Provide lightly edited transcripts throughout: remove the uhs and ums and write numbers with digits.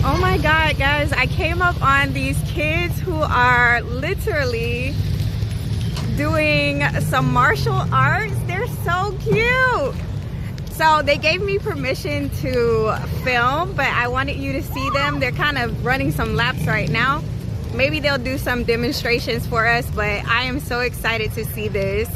Oh my god, guys, I came up on these kids who are literally doing some martial arts. They're so cute. So they gave me permission to film, but I wanted you to see them. They're kind of running some laps right now. Maybe they'll do some demonstrations for us, but I am so excited to see this.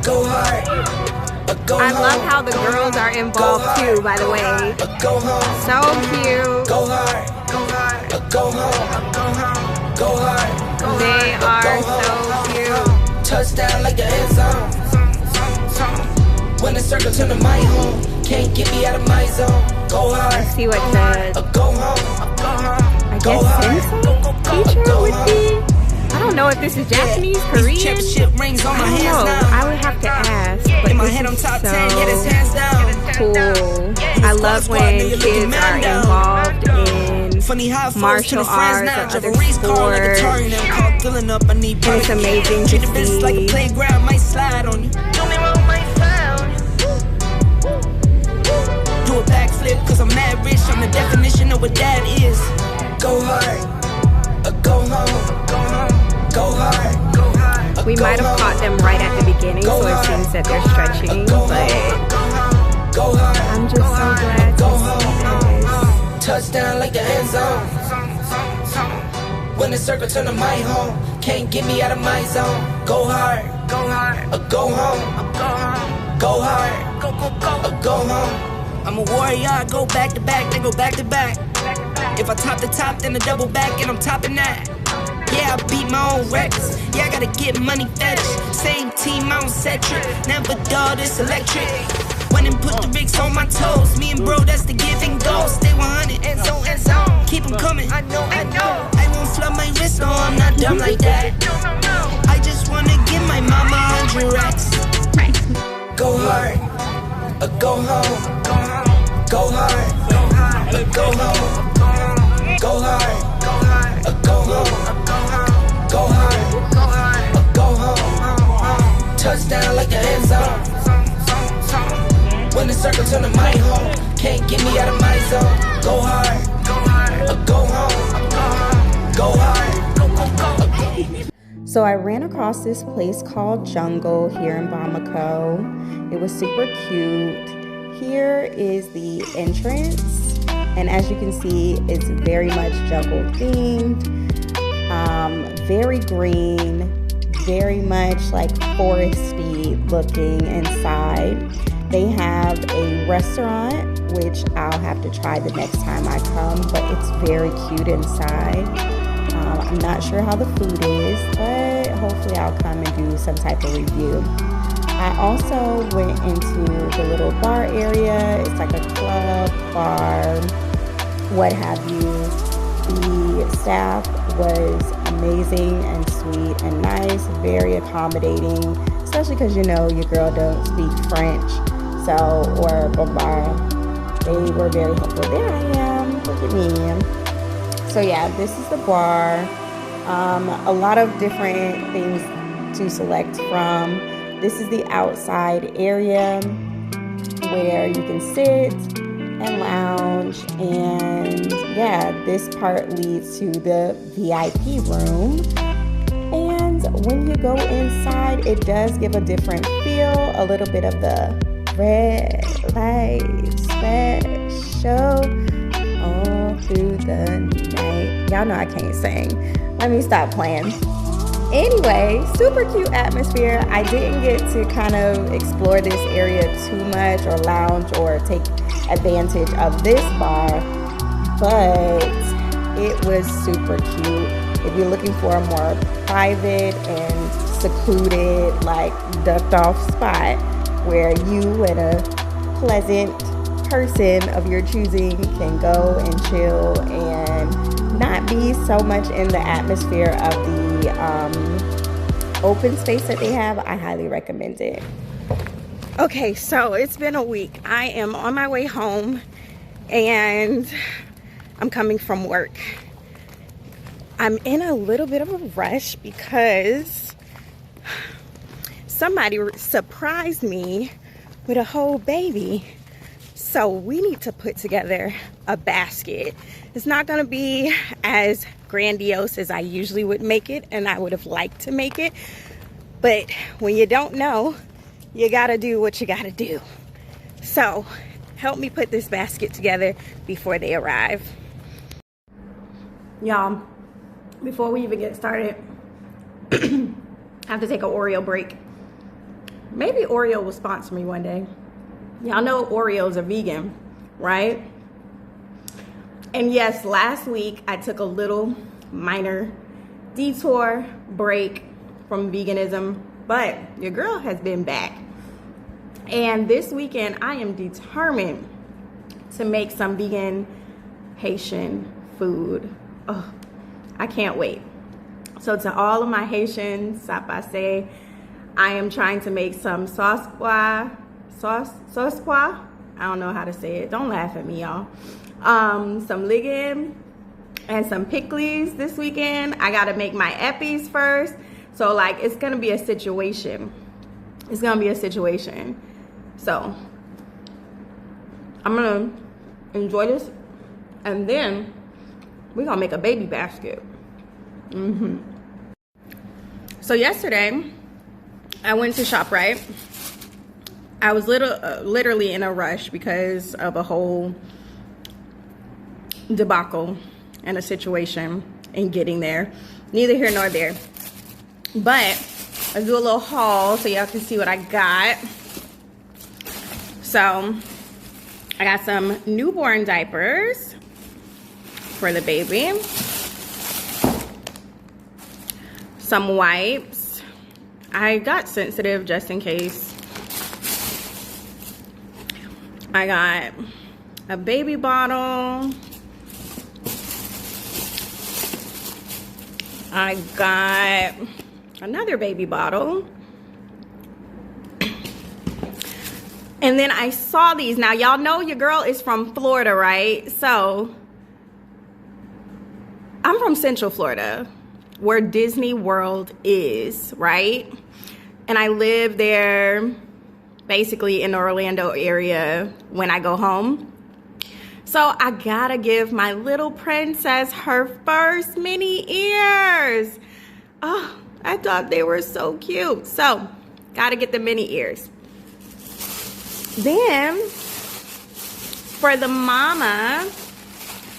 Go hard. I love how the girls are involved too, by the way. So cute. Go hard. Go home. Go hard. They are so cute. Touchdown like the end zone. When the circle turn to my home, can't get me out of my zone. Go hard. Let's see what the Go home. I guess sensei teacher would be. I don't know if this is Japanese, Korean. I don't know. I would have to ask. But this is so cool. I love when kids are involved in martial arts or other sports. It's amazing to see. Do a backflip cause I'm mad rich. I'm the definition of what that is. Go hard. Go home. Go hard. We might have caught them right at the beginning, so it seems that they're stretching, but I'm just so glad to see this. Touchdown like the end zone. When the circle turn to my home, can't get me out of my zone. Go hard. Go home. Go hard. Go home. I'm a warrior, I go back to back, then go back to back. If I top the top, then a double back, and I'm topping that. Yeah, I beat my own records. Yeah, I gotta get money fetish. Same team, I don't set trip. Never dull, this electric. Went and put the rigs on my toes. Me and bro, that's the give and go. Stay 100, end zone. Keep them coming. I know. I won't flub my wrist, no, I'm not dumb like that. I just wanna give my mama 100 racks. Go hard. Go home. Go hard. Go home. Go hard. Go home. Go hard. Go home. Touchdown like the end zone. When the circle turn to my home, can't get me out of my zone. Go hard. Go home. Go hard. So I ran across this place called Jungle here in Bamako. It was super cute. Here is the entrance, and as you can see, it's very much jungle themed, very green, very much like foresty looking inside. They have a restaurant, which I'll have to try the next time I come, but it's very cute inside. I'm not sure how the food is, but hopefully I'll come and do some type of review. I also went into the little bar area. It's like a club, bar, what have you. The staff was amazing and sweet and nice, very accommodating, especially because you know your girl don't speak French, or Bambara. They were very helpful. There I am, look at me. So yeah, this is the bar. A lot of different things to select from. This is the outside area where you can sit and lounge, and yeah, this part leads to the VIP room. And when you go inside, it does give a different feel, a little bit of the red light special all through the night. Y'all know I can't sing. Let me stop playing. Anyway, super cute atmosphere. I didn't get to kind of explore this area too much or lounge or take advantage of this bar, but it was super cute. If you're looking for a more private and secluded, like ducked off spot where you and a pleasant person of your choosing can go and chill and not be so much in the atmosphere of the open space that they have, I highly recommend it. Okay, so it's been a week. I am on my way home and I'm coming from work. I'm in a little bit of a rush because somebody surprised me with a whole baby. So we need to put together a basket. It's not gonna be as grandiose as I usually would make it, and I would have liked to make it. But when you don't know, you gotta do what you gotta do. So help me put this basket together before they arrive. Y'all, before we even get started, I have to take an Oreo break. Maybe Oreo will sponsor me one day. Y'all know Oreos are vegan, right? And yes, last week I took a little minor detour break from veganism, but your girl has been back. And this weekend I am determined to make some vegan Haitian food. Oh, I can't wait. So to all of my Haitians, sapase, I am trying to make some sauce pois. I don't know how to say it. Don't laugh at me, y'all. Some liguen and some pickles this weekend. I gotta make my epis first. So like, it's gonna be a situation. It's gonna be a situation. So I'm gonna enjoy this, and then we're gonna make a baby basket. So yesterday I went to ShopRite. I was literally in a rush because of a whole debacle and a situation in getting there. Neither here nor there. But I'll do a little haul so y'all can see what I got. So I got some newborn diapers for the baby. Some wipes. I got sensitive just in case. I got a baby bottle. I got another baby bottle. And then I saw these. Now, y'all know your girl is from Florida, right? So, I'm from Central Florida, where Disney World is, right? And I live there basically in the Orlando area when I go home. So I gotta give my little princess her first mini ears. Oh, I thought they were so cute. So gotta get the mini ears. Then for the mama,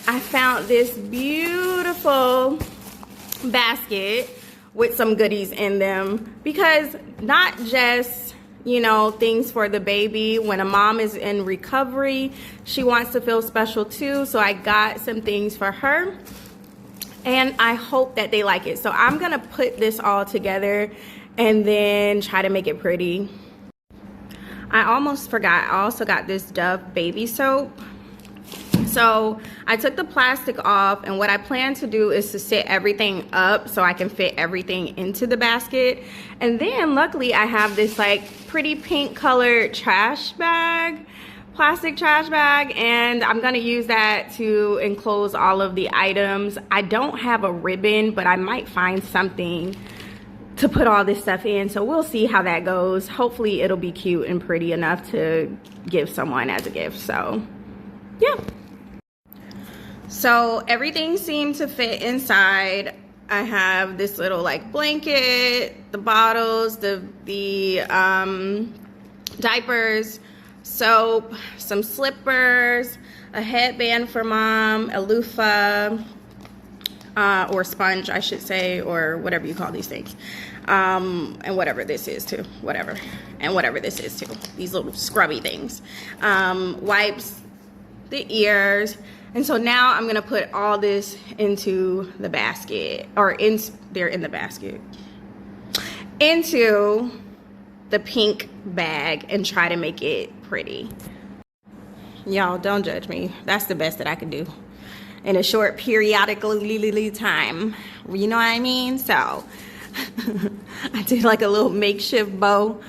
I found this beautiful basket with some goodies in them, because not just, you know, things for the baby. When a mom is in recovery, she wants to feel special too. So I got some things for her, and I hope that they like it. So I'm gonna put this all together and then try to make it pretty. I almost forgot, I also got this Dove baby soap. So I took the plastic off, and what I plan to do is to set everything up so I can fit everything into the basket. And then luckily I have this like pretty pink colored trash bag, plastic trash bag, and I'm gonna use that to enclose all of the items. I don't have a ribbon, but I might find something to put all this stuff in, so we'll see how that goes. Hopefully it'll be cute and pretty enough to give someone as a gift. So yeah. So everything seemed to fit inside. I have this little like blanket, the bottles, the diapers, soap, some slippers, a headband for mom, a loofah, or sponge, I should say, or whatever you call these things. And whatever this is too, whatever this is too, these little scrubby things, wipes, the ears. And so now I'm gonna put all this into the basket, or they're in the basket, into the pink bag, and try to make it pretty. Y'all, don't judge me. That's the best that I can do in a short periodically time. You know what I mean? So I did like a little makeshift bow.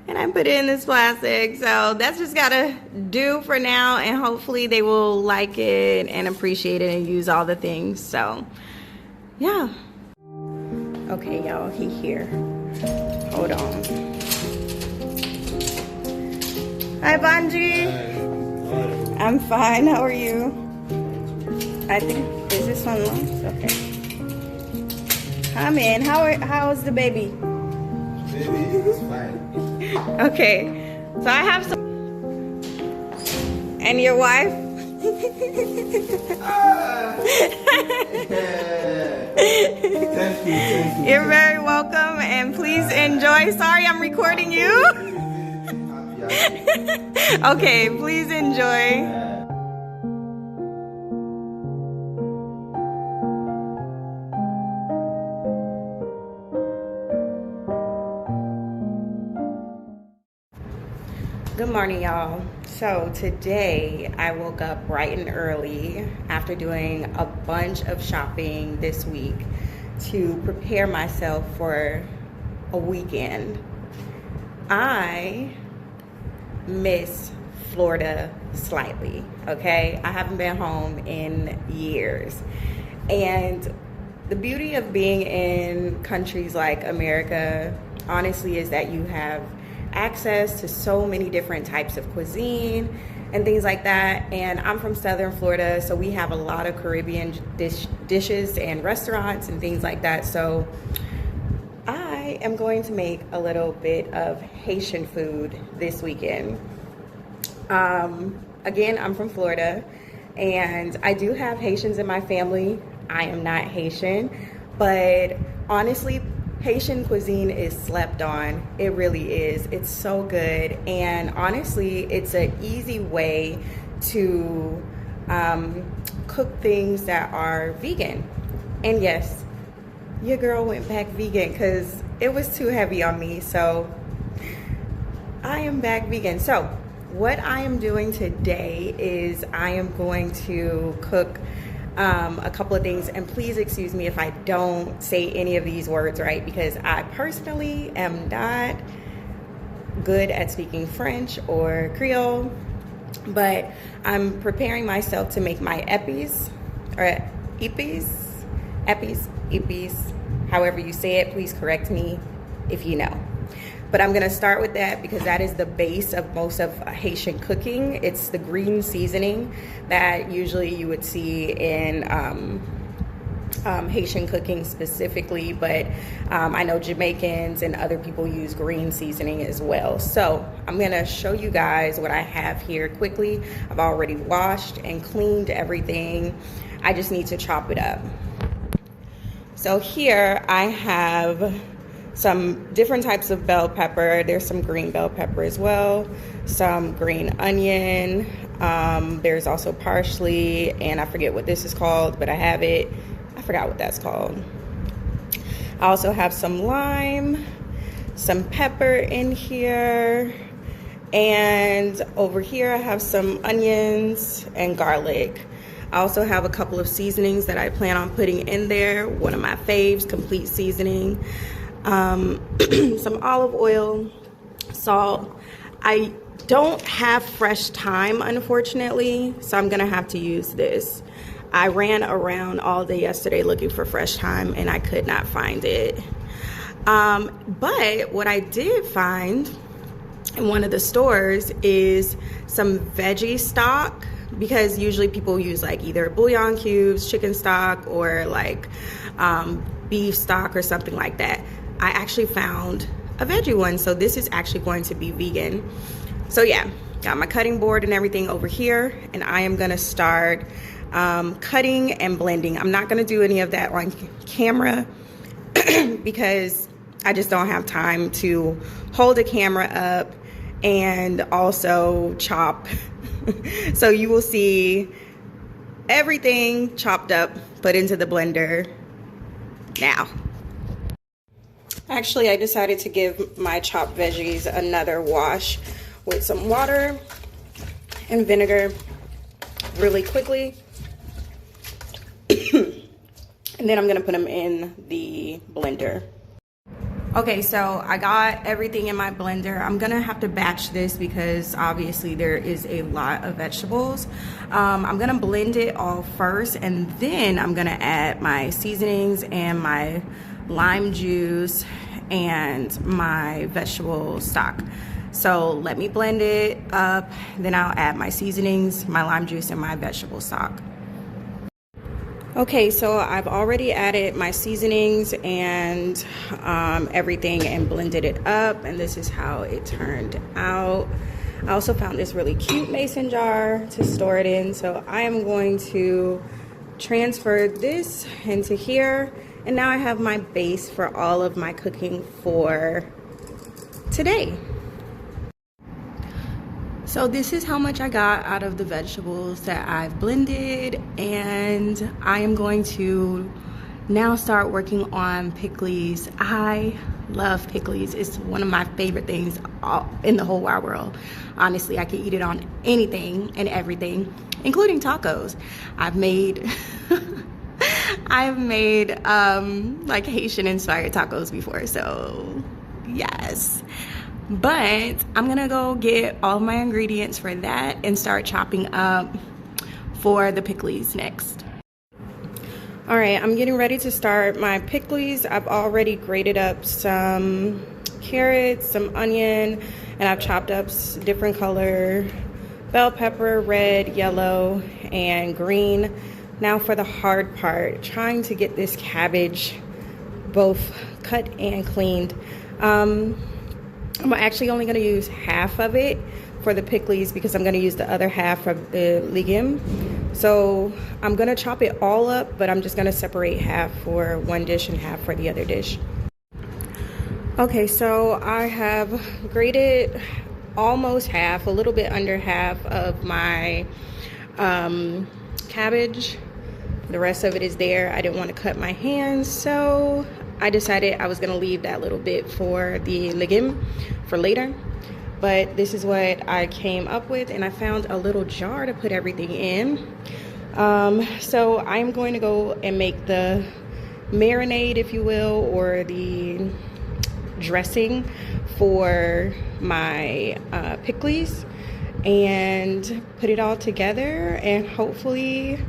And I put it in this plastic. So that's just gotta do for now, and hopefully they will like it and appreciate it and use all the things. So yeah. Okay, y'all, he here. Hold on. Hi, Banji. Hi. I'm fine. How are you? I think, is this one long? Okay. Come in. How's the baby? Baby is fine. Okay. So I have some. And your wife? Thank you. You're very welcome, and please enjoy. Sorry, I'm recording you. Okay, please enjoy. Good morning, y'all. So today I woke up bright and early after doing a bunch of shopping this week to prepare myself for a weekend. I miss Florida slightly, okay? I haven't been home in years. And the beauty of being in countries like America, honestly, is that you have access to so many different types of cuisine and things like that. And I'm from Southern Florida, so we have a lot of Caribbean dishes and restaurants and things like that. So I am going to make a little bit of Haitian food this weekend. Again, I'm from Florida, and I do have Haitians in my family. I am not Haitian, but honestly, Haitian cuisine is slept on. It really is. It's so good. And honestly, it's an easy way to cook things that are vegan. And yes, your girl went back vegan because it was too heavy on me. So I am back vegan. So what I am doing today is I am going to cook a couple of things, and please excuse me if I don't say any of these words right, because I personally am not good at speaking French or Creole, but I'm preparing myself to make my epis, or epis, however you say it. Please correct me if you know. But I'm gonna start with that because that is the base of most of Haitian cooking. It's the green seasoning that usually you would see in Haitian cooking specifically, but I know Jamaicans and other people use green seasoning as well. So I'm gonna show you guys what I have here quickly. I've already washed and cleaned everything. I just need to chop it up. So here I have some different types of bell pepper. There's some green bell pepper as well, some green onion. There's also parsley, and I forget what this is called, but I have it. I forgot what that's called. I also have some lime, some pepper in here, and over here I have some onions and garlic. I also have a couple of seasonings that I plan on putting in there. One of my faves, complete seasoning. Some olive oil, salt. I don't have fresh thyme, unfortunately, so I'm gonna have to use this. I ran around all day yesterday looking for fresh thyme and I could not find it. But what I did find in one of the stores is some veggie stock, because usually people use like either bouillon cubes, chicken stock, or like beef stock or something like that. I actually found a veggie one, so this is actually going to be vegan. So yeah, got my cutting board and everything over here, and I am gonna start cutting and blending. I'm not gonna do any of that on camera because I just don't have time to hold the camera up and also chop. So you will see everything chopped up, put into the blender now. Actually, I decided to give my chopped veggies another wash with some water and vinegar really quickly. And then I'm gonna put them in the blender. Okay, so I got everything in my blender. I'm gonna have to batch this because obviously there is a lot of vegetables. I'm gonna blend it all first, and then I'm gonna add my seasonings and my lime juice and my vegetable stock. So let me blend it up, then I'll add my seasonings, my lime juice, and my vegetable stock. Okay, so I've already added my seasonings and everything and blended it up, and this is how it turned out. I also found this really cute mason jar to store it in, so I am going to transfer this into here, and now I have my base for all of my cooking for today. So this is how much I got out of the vegetables that I've blended, and I am going to now start working on pickles. I love pickles. It's one of my favorite things in the whole wide world. Honestly, I can eat it on anything and everything, including tacos. I've made like Haitian inspired tacos before, so yes. But I'm gonna go get all my ingredients for that and start chopping up for the pickles next. All right, I'm getting ready to start my pickles. I've already grated up some carrots, some onion, and I've chopped up different color bell pepper, red, yellow, and green. Now for the hard part, trying to get this cabbage both cut and cleaned. I'm actually only going to use half of it for the pickles because I'm going to use the other half of the legume. So I'm going to chop it all up, but I'm just going to separate half for one dish and half for the other dish. Okay, so I have grated almost half, a little bit under half of my cabbage. The rest of it is there. I didn't want to cut my hands, so I decided I was going to leave that little bit for the legume for later. But this is what I came up with, and I found a little jar to put everything in. So I'm going to go and make the marinade, if you will, or the dressing for my pickles and put it all together, and hopefully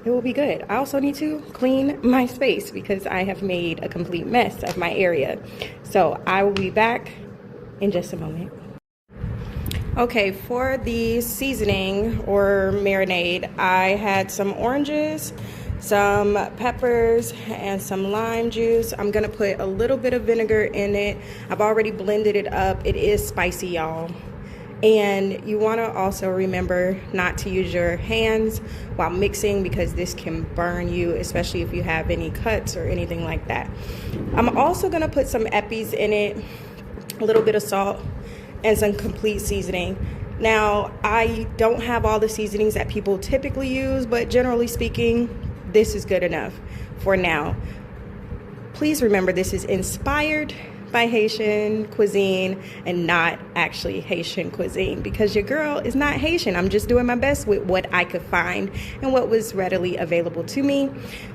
it will be good. I also need to clean my space because I have made a complete mess of my area. So I will be back in just a moment. Okay, for the seasoning or marinade, I had some oranges, some peppers, and some lime juice. I'm gonna put a little bit of vinegar in it. I've already blended it up. It is spicy, y'all. And you want to also remember not to use your hands while mixing because this can burn you, especially if you have any cuts or anything like that. I'm also going to put some epis in it, a little bit of salt, and some complete seasoning. Now, I don't have all the seasonings that people typically use, but generally speaking, this is good enough for now. Please remember this is inspired by Haitian cuisine and not actually Haitian cuisine because your girl is not Haitian. I'm just doing my best with what I could find and what was readily available to me.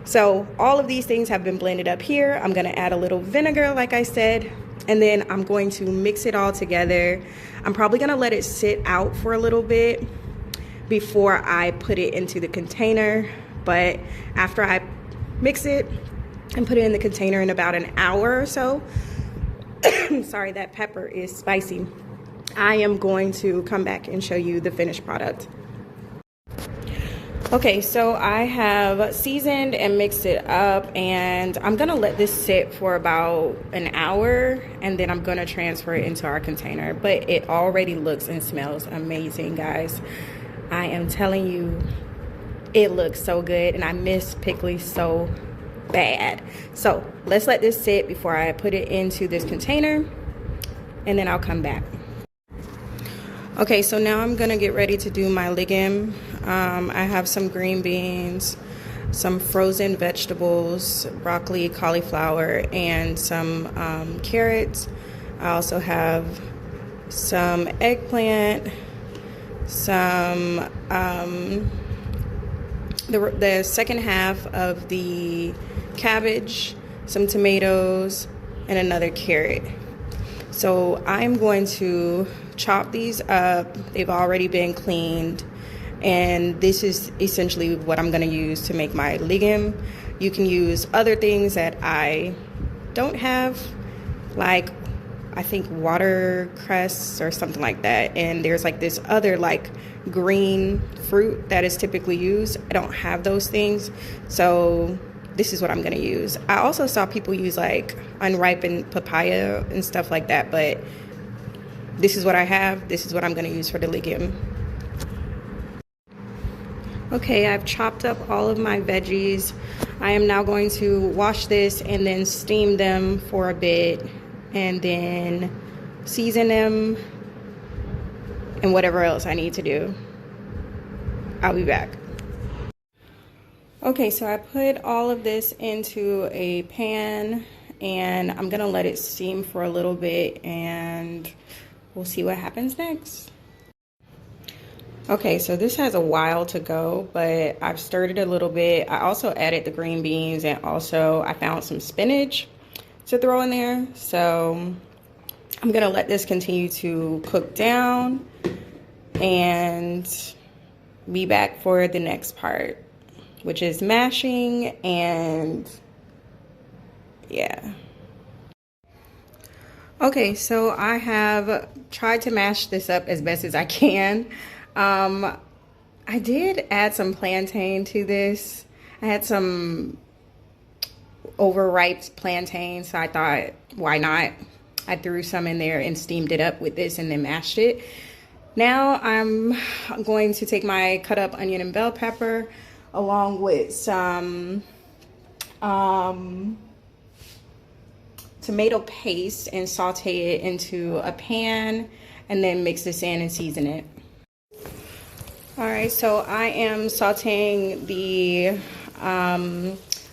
So all of these things have been blended up here. I'm going to add a little vinegar, like I said, and then I'm going to mix it all together. I'm probably going to let it sit out for a little bit before I put it into the container. But after I mix it and put it in the container in about an hour or so, sorry, that pepper is spicy, I am going to come back and show you the finished product. Okay, so I have seasoned and mixed it up, and I'm gonna let this sit for about an hour, and then I'm gonna transfer it into our container. But it already looks and smells amazing, guys. I am telling you, it looks so good, and I miss pickles so bad. So let's let this sit before I put it into this container, and then I'll come back. Okay, so now I'm gonna get ready to do my legume. I have some green beans, some frozen vegetables, broccoli, cauliflower, and some carrots. I also have some eggplant, some the second half of the cabbage, some tomatoes, and another carrot. So I'm going to chop these up. They've already been cleaned. And this is essentially what I'm going to use to make my legume. You can use other things that I don't have, like I think watercress or something like that. And there's like this other like green fruit that is typically used. I don't have those things. So this is what I'm going to use. I also saw people use like unripened papaya and stuff like that. But this is what I have. This is what I'm going to use for the legume. Okay, I've chopped up all of my veggies. I am now going to wash this and then steam them for a bit and then season them and whatever else I need to do. I'll be back. Okay, so I put all of this into a pan and I'm gonna let it steam for a little bit and we'll see what happens next. Okay, so this has a while to go, but I've stirred it a little bit. I also added the green beans and also I found some spinach to throw in there. So I'm gonna let this continue to cook down and be back for the next part, which is mashing and yeah. Okay, so I have tried to mash this up as best as I can. I did add some plantain to this. I had some overripe plantain, so I thought, why not? I threw some in there and steamed it up with this and then mashed it. Now I'm going to take my cut up onion and bell pepper along with some tomato paste and saute it into a pan and then mix this in and season it. All right, so I am sauteing the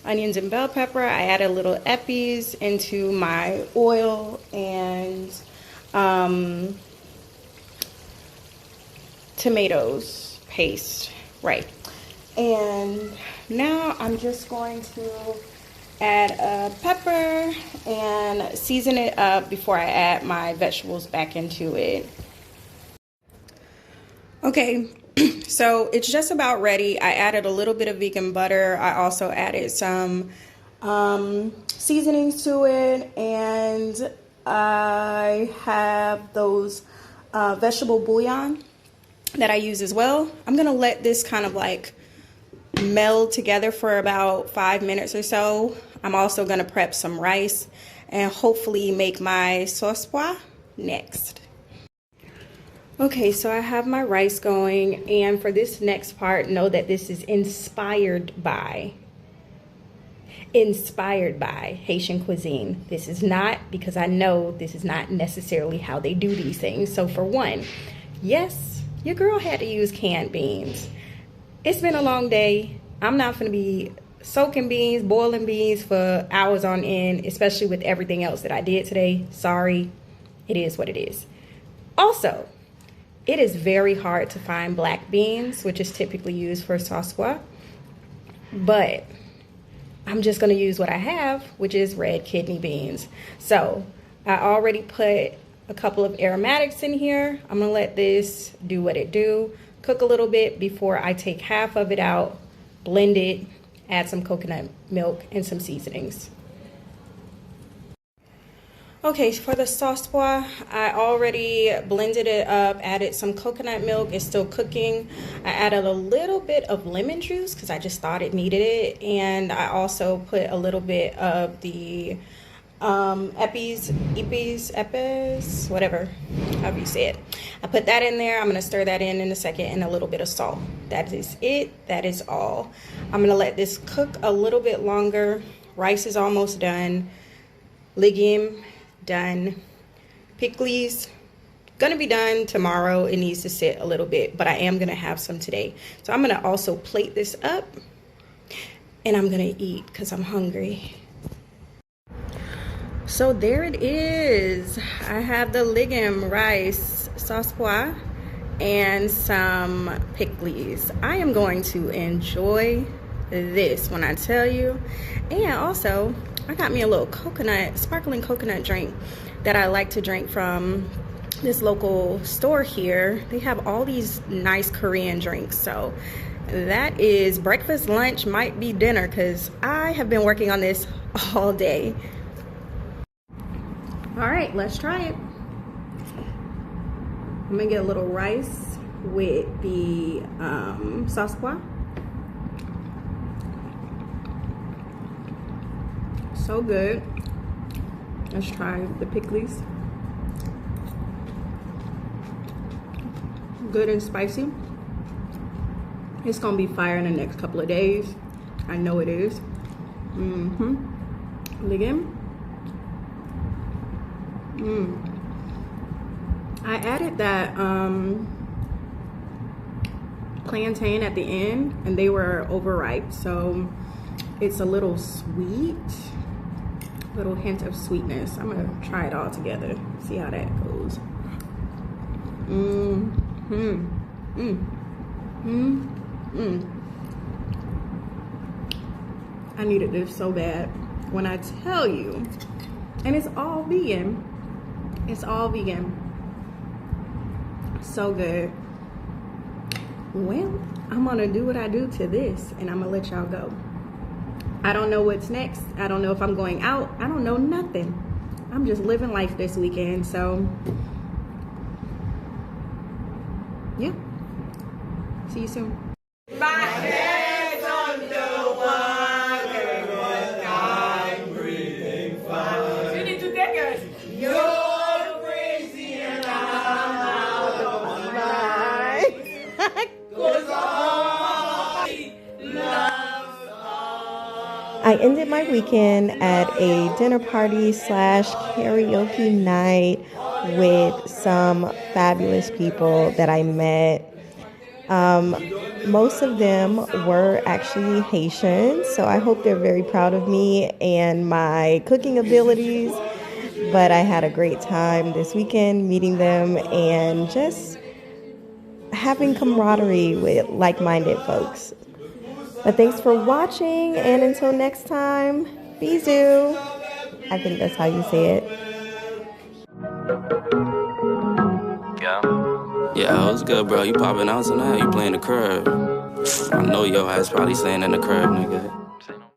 onions and bell pepper. I add a little epis into my oil and tomatoes paste, right. And now I'm just going to add a pepper and season it up before I add my vegetables back into it. Okay, so it's just about ready. I added a little bit of vegan butter. I also added some seasonings to it, and I have those vegetable bouillon that I use as well. I'm gonna let this kind of like meld together for about 5 minutes or so. I'm also gonna prep some rice and hopefully make my sauce pois next. Okay, so I have my rice going, and for this next part, know that this is inspired by Haitian cuisine. This is not, because I know this is not necessarily how they do these things. So for one, yes, your girl had to use canned beans. It's been a long day. I'm not gonna be soaking beans, boiling beans for hours on end, especially with everything else that I did today. Sorry, it is what it is. Also, it is very hard to find black beans, which is typically used for sauce pois, but I'm just gonna use what I have, which is red kidney beans. So I already put a couple of aromatics in here. I'm gonna let this do what it do, cook a little bit before I take half of it out, blend it, add some coconut milk and some seasonings. Okay, for the sauce pois, I already blended it up, added some coconut milk. It's still cooking. I added a little bit of lemon juice because I just thought it needed it. And I also put a little bit of the epis, whatever, however you say it. I put that in there. I'm going to stir that in a second, and a little bit of salt. That is it. That is all. I'm going to let this cook a little bit longer. Rice is almost done. Legume done. Pickles gonna be done tomorrow. It needs to sit a little bit, but I am gonna have some today. So I'm gonna also plate this up and I'm gonna eat because I'm hungry. So there it is. I have the legume rice sauce pois and some pickles. I am going to enjoy this when I tell you. And also, I got me a little sparkling coconut drink that I like to drink from this local store here. They have all these nice Korean drinks. So that is breakfast, lunch, might be dinner, because I have been working on this all day. All right, let's try it. I'm gonna get a little rice with the sauce pois. So good. Let's try the pickles. Good and spicy. It's gonna be fire in the next couple of days. I know it is. Again. I added that plantain at the end, and they were overripe, so it's a little sweet, little hint of sweetness. I'm gonna try it all together, see how that goes. I needed this so bad. When I tell you, and it's all vegan. It's all vegan. So good. Well, I'm gonna do what I do to this, and I'm gonna let y'all go. I don't know what's next. I don't know if I'm going out. I don't know nothing. I'm just living life this weekend, so yeah. See you soon. My head's underwater, but I'm breathing fine. You need to take us. You're crazy and I'm out of my mind. 'Cause all loves all. I ended my weekend at a dinner party / karaoke night with some fabulous people that I met. Most of them were actually Haitian, so I hope they're very proud of me and my cooking abilities. But I had a great time this weekend meeting them and just having camaraderie with like-minded folks. But thanks for watching, and until next time, bisous. I think that's how you say it. Yeah, what's good, bro? You popping out tonight? You playing the curb? I know your ass probably staying in the curb, nigga.